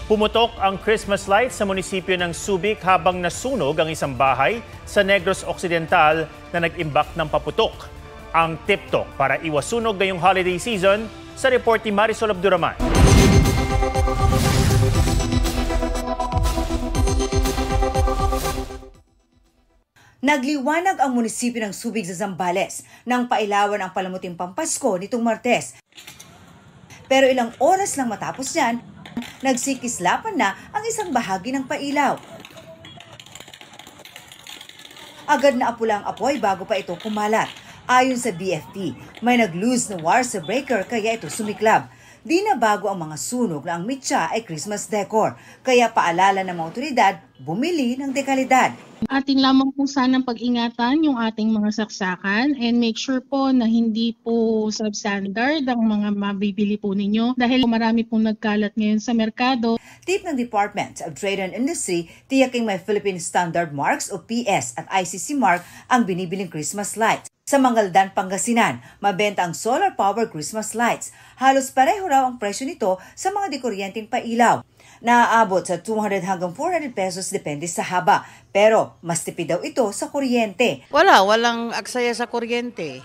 Pumutok ang Christmas lights sa munisipyo ng Subic habang nasunog ang isang bahay sa Negros Occidental na nag-imbak ng paputok. Ang TikTok para iwasunog ngayong holiday season sa report ni Marisol Abduraman. Nagliwanag ang munisipyo ng Subic sa Zambales nang pailawan ang palamuting pampasko nitong Martes. Pero ilang oras lang matapos yan, nagsikislapan na ang isang bahagi ng pailaw. Agad na apula ang apoy bago pa ito kumalat. Ayon sa BFP, may nag-loose na wire sa breaker kaya ito sumiklab. Di na bago ang mga sunog na ang mitya ay Christmas decor, kaya paalala ng mga otoridad, bumili ng dekalidad. Atin lamang po sanang pag-ingatan yung ating mga saksakan and make sure po na hindi po substandard ang mga mabibili po ninyo dahil marami pong nagkalat ngayon sa merkado. Tip ng Department of Trade and Industry, tiyaking may Philippine Standard Marks o PS at ICC mark ang binibiling Christmas lights. Sa Mangaldan, Pangasinan, mabenta ang solar power Christmas lights. Halos pareho raw ang presyo nito sa mga dekuryenteng pailaw. Naaabot sa 200 hanggang 400 pesos depende sa haba. Pero mas tipid daw ito sa kuryente. Walang aksaya sa kuryente.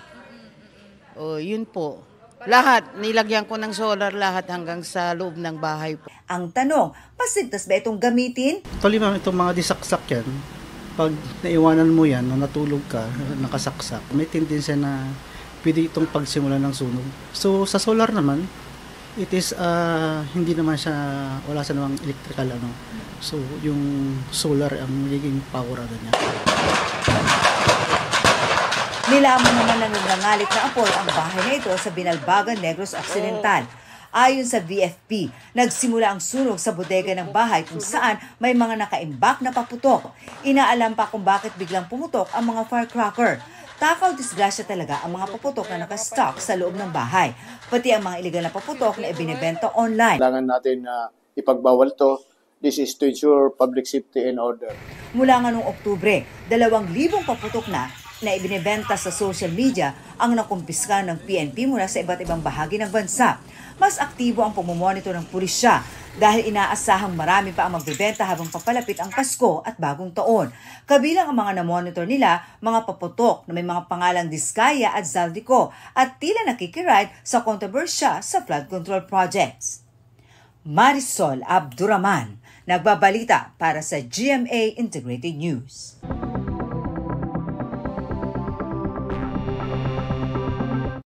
O, yun po. Lahat, nilagyan ko ng solar lahat hanggang sa loob ng bahay po. Ang tanong, pasigtas ba itong gamitin? Actually ma'am, itong mga disaksak yan, pag naiwanan mo yan, na natulog ka, nakasaksak, may tendensya na pwede itong pagsimula ng sunog. So sa solar naman, it is hindi naman siya, wala sa namang electrical ano. So yung solar ang magiging power agad niya. Nilamon naman ng nangangalit na apoy ang bahay na ito sa Binalbagan, Negros Occidental. Ayon sa BFP, nagsimula ang sunog sa bodega ng bahay kung saan may mga nakaimbak na paputok. Inaalam pa kung bakit biglang pumutok ang mga firecracker. Takaw disgrasya talaga ang mga paputok na nakastock sa loob ng bahay, pati ang mga iligal na paputok na ibinebenta online. Kailangan natin ipagbawal to. This is to ensure public safety and order. Mula nga noong Oktubre, 2,000 paputok na ibinebenta sa social media ang nakumpiska ng PNP mula sa iba't ibang bahagi ng bansa. Mas aktibo ang pumomonitor ng pulisya dahil inaasahang marami pa ang magbebenta habang papalapit ang Pasko at Bagong Taon. Kabilang ang mga namonitor nila, mga paputok na may mga pangalang Diskaya at Zaldico at tila nakikiride sa kontrobersya sa flood control projects. Marisol Abduraman, nagbabalita para sa GMA Integrated News.